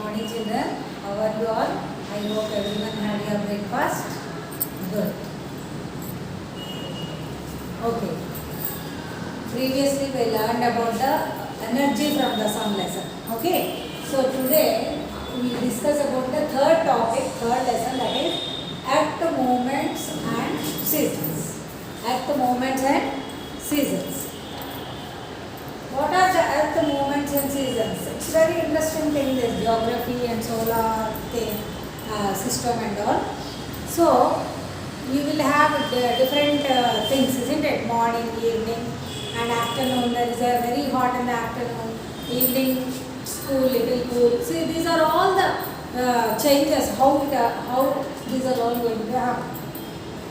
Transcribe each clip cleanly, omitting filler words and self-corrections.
morning children. How are you all? I hope everyone had your breakfast. Good. Okay. Previously we learned about the energy from the sun lesson. Okay. So today we will discuss about the third lesson, that is Earth movements and seasons. Earth movements and seasons. What are the Earth movements and seasons? It's very interesting thing, this geography and solar thing, system and all. So you will have different things, isn't it? Morning, evening and afternoon. There is a very hot in the afternoon. Evening, school, little cool. See, these are all the changes, how these are all going to happen.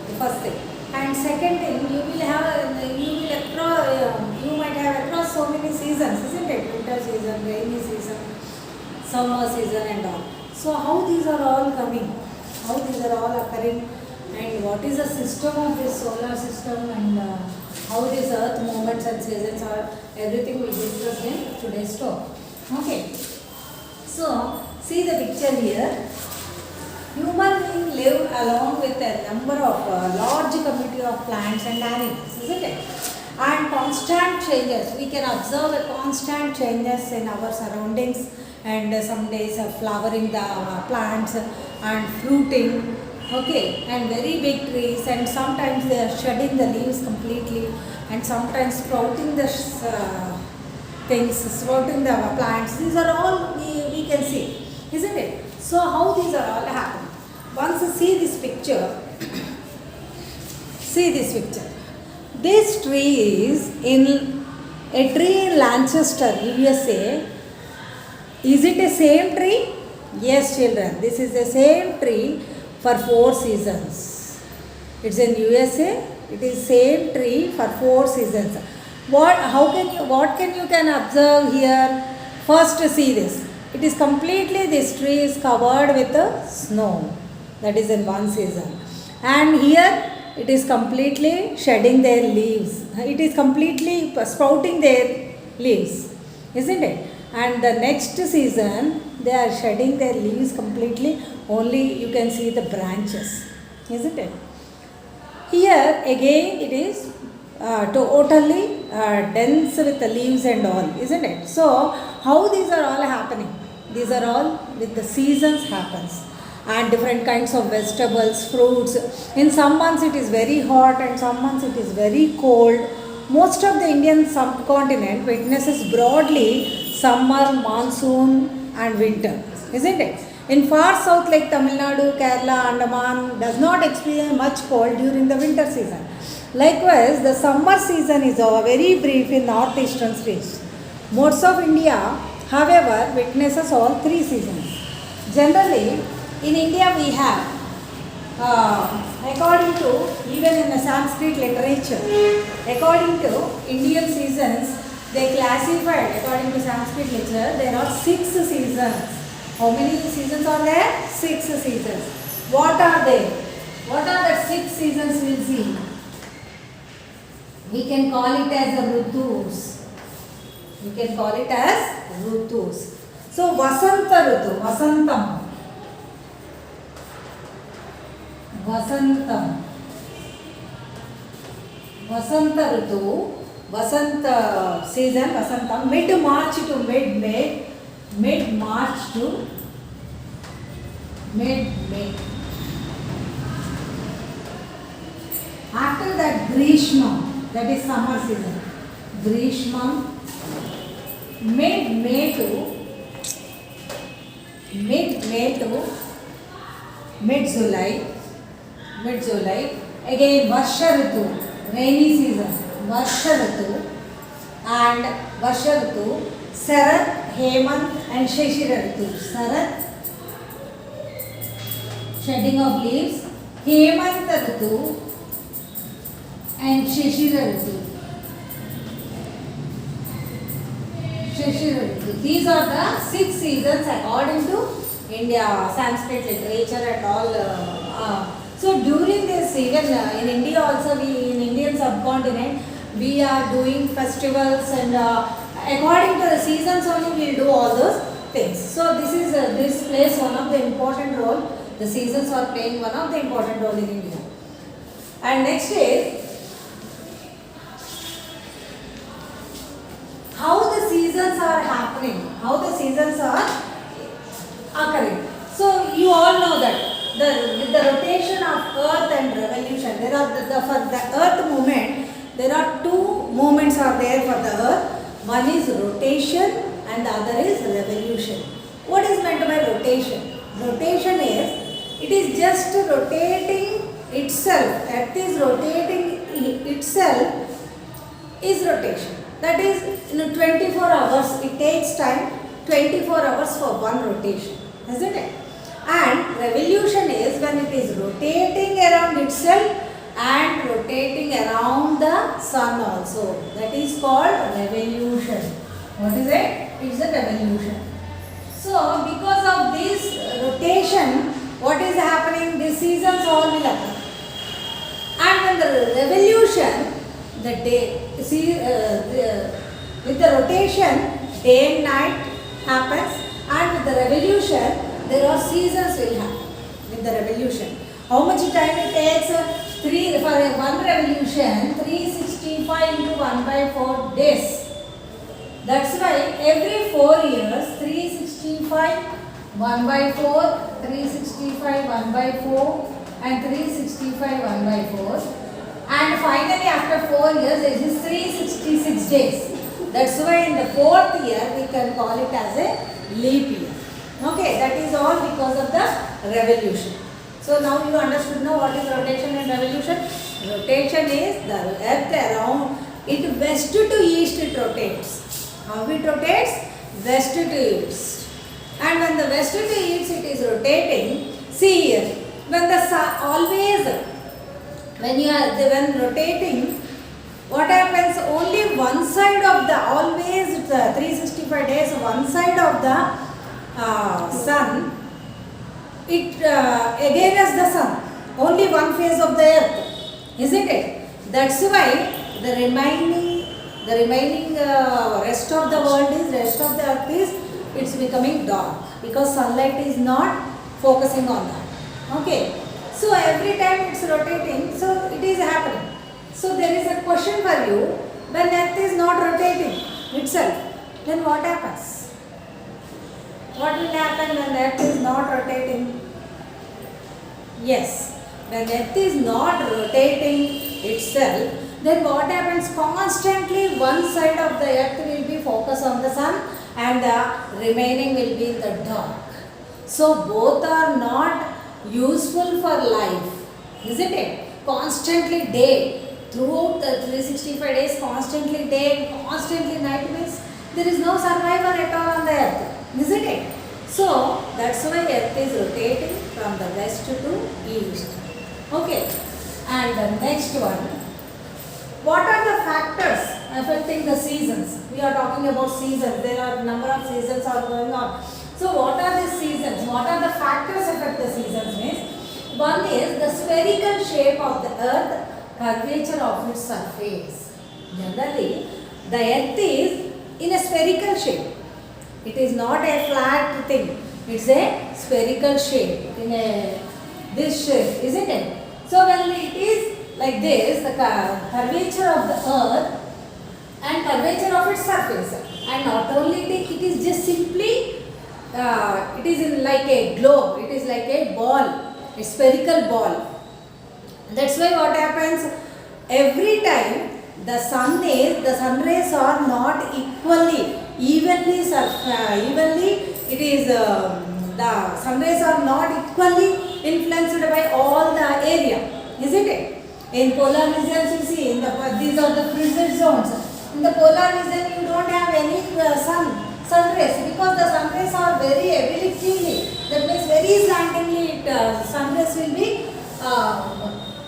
The first thing. And second thing, you might have across so many seasons, isn't it? Winter season, rainy season, summer season and all. So how these are all coming? How these are all occurring? And what is the system of this solar system, and how these earth movements and seasons are, everything we discuss in today's talk. Okay. So see the picture here. Human beings live along with a number of large community of plants and animals, isn't it? And constant changes. We can observe a constant changes in our surroundings, and some days flowering the plants and fruiting. Okay, and very big trees, and sometimes they are shedding the leaves completely, and sometimes sprouting the sprouting the plants. These are all we can see, isn't it? So how these are all happening? Once you see this picture, This tree is in a tree in Lancaster, USA. Is it the same tree? Yes, children. This is the same tree for 4 seasons. It's in USA. It is same tree for 4 seasons. What can you observe here? First, see this. It is completely, this tree is covered with snow. That is in one season. And here it is completely shedding their leaves. It is completely sprouting their leaves, isn't it? And the next season they are shedding their leaves completely. Only you can see the branches, isn't it? Here again it is totally dense with the leaves and all, isn't it? So how these are all happening? These are all with the seasons happens. And different kinds of vegetables, fruits. In some months it is very hot and some months it is very cold. Most of the Indian subcontinent witnesses broadly summer, monsoon and winter, isn't it? In far south like Tamil Nadu, Kerala, Andaman does not experience much cold during the winter season. Likewise, the summer season is very brief in northeastern states. Most of India, however, witnesses all 3 seasons. Generally, in India we have, according to, even in the Sanskrit literature, according to Indian seasons, they classified, according to Sanskrit literature, there are 6 seasons. How many seasons are there? 6 seasons. What are they? What are the 6 seasons we will see? We can call it as the Rutus. We can call it as Rutus. So, Vasanta Rutu, Vasantam. Vasanta Rutu, Vasanta season, Vasantam, mid-March to mid-May, mid-March to mid-May. After that, Grishma, that is summer season. Grishma, mid-May to mid-July. Again Varsha Ritu, rainy season, Varsha Ritu, and Varsha Ritu, Sarat, Hemant and Shishira Ritu. Sarat, shedding of leaves, Hemant Ritu and Shishira Ritu. These are the 6 seasons according to India, Sanskrit literature and all. So during this, even in India also, in Indian subcontinent, we are doing festivals, and according to the seasons only we will do all those things. So this plays one of the important role. The seasons are playing one of the important role in India. And next is how the seasons are happening, how the seasons are occurring. So you all know that with the rotation of Earth and revolution, there are for the Earth movement, there are two movements are there for the Earth. One is rotation and the other is revolution. What is meant by rotation? Rotation is, it is just rotating itself. Earth is rotating itself is rotation. That is, in 24 hours, it takes time 24 hours for one rotation, isn't it? And revolution is when it is rotating around itself and rotating around the sun also. That is called revolution. What is it? It's a revolution. So, because of this rotation, what is happening? The seasons all will occur. And when the revolution, the day, with the rotation, day and night happens, and with the revolution, there are seasons will happen with the revolution. How much time it takes? For one revolution, 365 into 1 by 4 days. That's why every 4 years, 365, 1 by 4, 365, 1 by 4 and 365, 1 by 4. And finally after 4 years, it is 366 days. That's why in the 4th year, we can call it as a leap year. Okay, that is all because of the revolution. So now you understood now what is rotation and revolution. Rotation is the earth around, it west to east it rotates. How it rotates? West to east. And when the west to east it is rotating, see here, when the sun always, when rotating, what happens? Only one side of the, always 365 days, one side of the sun, it against the sun, only one phase of the earth, isn't it? That's why the remaining rest of the world is, rest of the earth is, it's becoming dark because sunlight is not focusing on that. Okay, so every time it's rotating, so it is happening. So there is a question for you, when earth is not rotating itself, then what happens? What will happen when earth is not rotating? Yes, when earth is not rotating itself, then what happens? Constantly one side of the earth will be focused on the sun and the remaining will be in the dark. So both are not useful for life, isn't it? Constantly day, throughout the 365 days, constantly day, constantly night means there is no survival at all on the earth, isn't it? So that's why earth is rotating from the west to east. Okay, and the next one. What are the factors affecting the seasons? We are talking about seasons. There are a number of seasons are going on. So what are the seasons? What are the factors affect the seasons means? One is the spherical shape of the earth, curvature of its surface. Generally, the earth is in a spherical shape. It is not a flat thing. It's a spherical shape, in a this shape, isn't it? So when it is like this, the curvature of the earth and curvature of its surface, and not only it is just simply, it is in like a globe, it is like a ball, a spherical ball. That's why what happens, every time the sun rays are not evenly, it is, the sun rays are not equally influenced by all the area, isn't it? In polar regions, you see, these are the frigid zones. In the polar region, you don't have any sun rays because the sun rays are very heavily, that means very slantingly, sun rays will be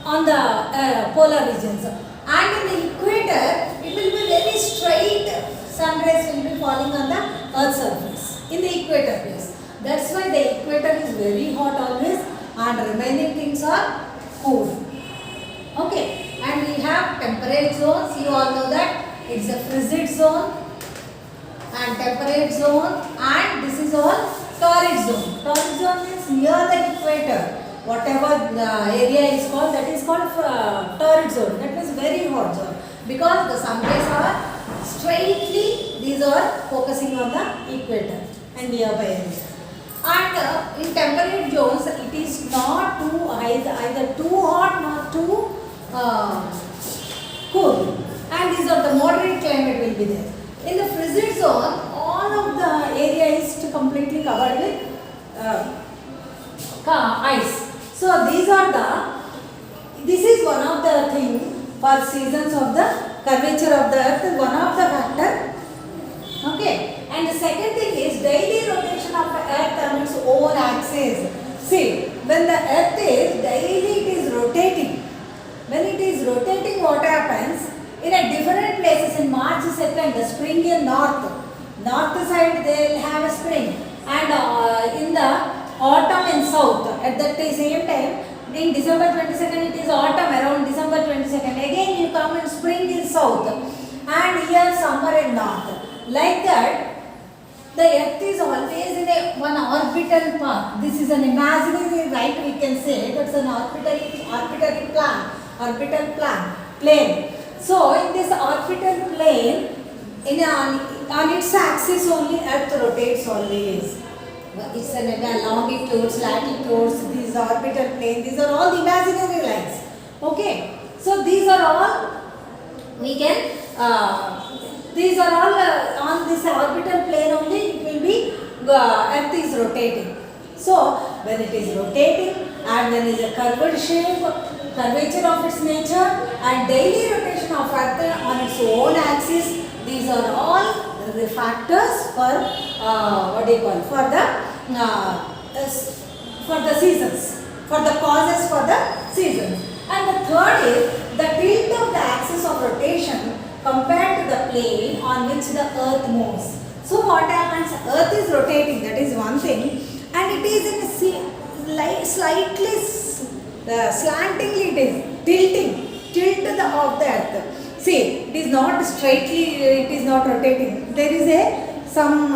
on the polar regions. And in the equator, it will be very straight, sun rays will be falling on the earth's surface, in the equator place. That's why the equator is very hot always and remaining things are cool. Okay, and we have temperate zones, you all know that, it's a frigid zone. and temperate zone, and this is all torrid zone. Torrid zone means near the equator. Whatever area is called, that is called torrid zone. That means very hot zone, because the sun rays are straightly, these are focusing on the equator and nearby area. And in temperate zones, it is not too either too hot nor too cool, and these are the moderate climate will be there. In the frigid zone, all of the area is completely covered with ice. So these are this is one of the thing for seasons of the curvature of the earth is one of the factor. Okay. And the second thing is daily rotation of the earth on its own axis. See, when the earth is daily, it is rotating. When it is rotating, what happens? In a different places, in March 2nd, the spring in north side they will have a spring, and in the autumn in south. At that same time, in December 22nd, it is autumn around December 22nd. Again, you come in spring in south, and here summer in north. Like that, the earth is always in one orbital path. This is an imaginary, right, we can say. That's an orbital plane. So, in this orbital plane, on its axis only, earth rotates always. It's an longitudes, latitudes, these orbital plane, these are all imaginary lines. Okay. So, these are all, we can, these are all on this orbital plane only, it will be, earth is rotating. So, when it is rotating and when it is a curved shape, curvature of its nature and daily rotation of earth on its own axis, these are all the factors for, for the seasons, for the causes for the seasons. And the third is the tilt of the axis of rotation compared to the plane on which the earth moves. So what happens? Earth is rotating, that is one thing, and it is in a slightly slantingly it is tilt of the earth. See, it is not straightly, it is not rotating. There is some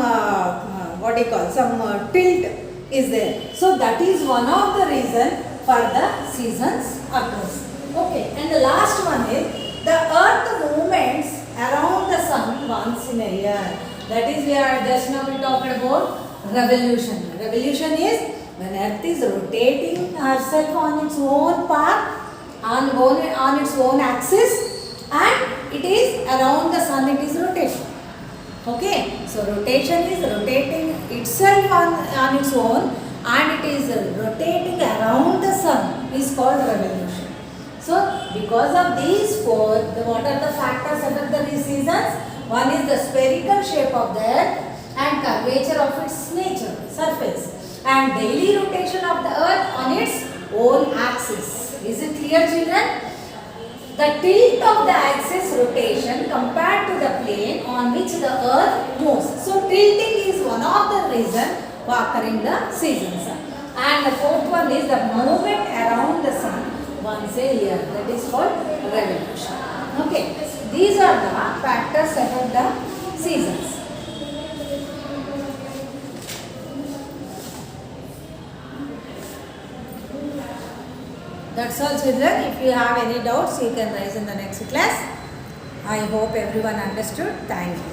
tilt is there. So that is one of the reason for the seasons occurs. Okay, and the last one is the earth movements around the sun once in a year. That is, we are just now we talked about revolution. Revolution is when earth is rotating herself on its own path, on its own axis, and it is around the sun, it is rotation. Okay, so rotation is rotating itself on its own, and it is rotating around the sun is called revolution. So, because of these four, what are the factors under the seasons? One is the spherical shape of the earth and curvature of its nature, surface, and daily rotation of the earth on its own axis. Is it clear, children? The tilt of the axis rotation compared to the plane on which the earth moves. So, tilting is one of the reasons for occurring the seasons. And the fourth one is the movement around the sun once a year. That is called revolution. Okay. These are the factors affect the seasons. That's all, children. If you have any doubts, you can raise in the next class. I hope everyone understood. Thank you.